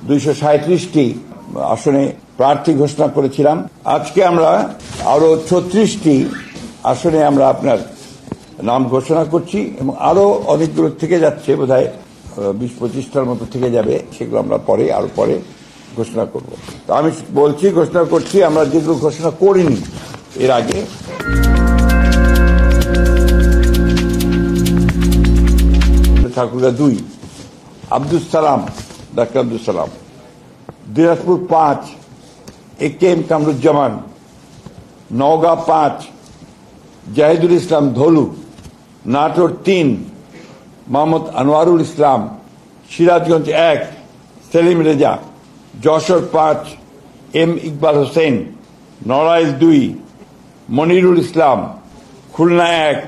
237টি আসনে প্রার্থী ঘোষণা করেছিলাম। আজকে আমরা আরো 36টি আসনে আমরা আপনার নাম ঘোষণা করছি এবং আরো অনেকগুলো থেকে যাচ্ছে, বোধহয় 20-25টার মতো থেকে যাবে, সেগুলো আমরা আরো পরে ঘোষণা করব। তো আমি ঘোষণা করছি আমরা যেগুলো ঘোষণা করিনি এর আগে। ঠাকুরগাঁ 2 আব্দুল সালাম, ডাক্তার আব্দুল সালাম। দিনাজপুর 5 একেএম কামরুজ্জামান। নওগাঁ 5 জাহিদুল ইসলাম ধলু। নাটোর 3 মোহাম্মদ আনোয়ারুল ইসলাম। সিরাজগঞ্জ 1 সেলিম রেজা। যশোর 5 এম ইকবাল হোসেন। নড়াইল 2 মনিরুল ইসলাম। খুলনা 1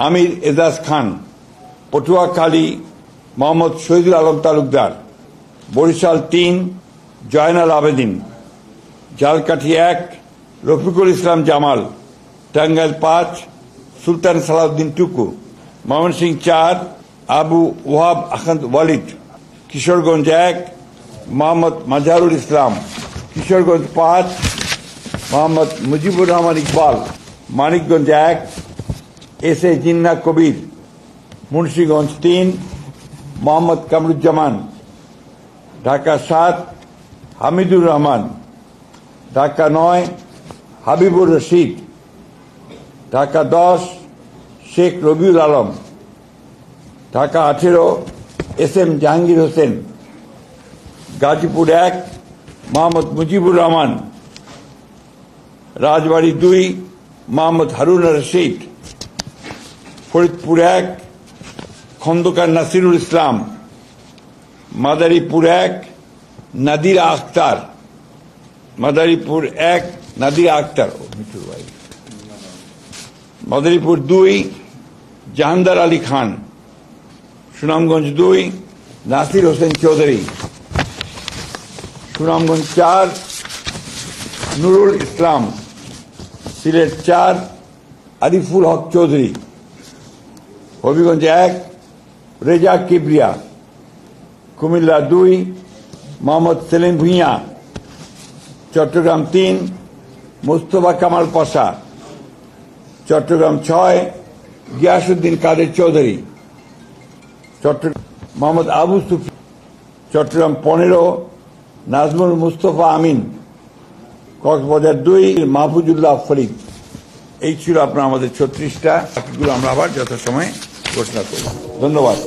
আমির এজাজ খান। পটুয়াখালী মোহাম্মদ শহীদুল আলম তালুকদার। বরিশাল 3 জয়নাল আবেদিন। ঝালকাঠি 1 রফিকুল ইসলাম জামাল। টাঙ্গাইল 5 সুলতান সালাউদ্দিন টুকু। Mymensingh 4 Abu Wahab Ahmad Walid. Kishoreganj 1 Mohammad Mazharul Islam. Kishoreganj 5 Mohammad Mujibur Rahman Iqbal. Manikganj 1 S A Jinnah Kabir. Munshiganj 3 Mohammad Kamruzzaman. Dhaka 7 Hamidur Rahman. Dhaka 9 Habibur Rashid. Dhaka 10 Sheikh Rabiul Alam. Dhaka 18 S M Jahangir Hossain. Gazipur 1 Mohammad Mujibur Rahman. Rajbari 2 Mohammad Harun Rashid. Faridpur 1 Khandaker Nasirul Islam. Madaripur 1 Nadira Akter. Madaripur 1 Nadira Akter. Madaripur 2 Jahandar Ali Khan. Sunamganj 2 Nasir Hossain Chowdhury. Sunamganj 4 Nurul Islam. Sylhet 4 Ariful Haque Chowdhury. Habiganj 1 Reza Kibria. Comilla 2 Mohammad Selim Bhuiyan. Chittagong 3 Mustafa Kamal পাশা। চট্টগ্রাম 6 গিয়াসউদ্দিন কাদের চৌধুরী। চট্টগ্রাম মোহাম্মদ আবু সুফি। চট্টগ্রাম 15 নাজমুল মুস্তফা আমিন। কক্সবাজার 2 মাহফুজুল্লাহ ফরিদ। এই ছিল আপনার আমাদের 36টা। বাকিগুলো আমরা আবার যথাসময়ে ঘোষণা করব। ধন্যবাদ।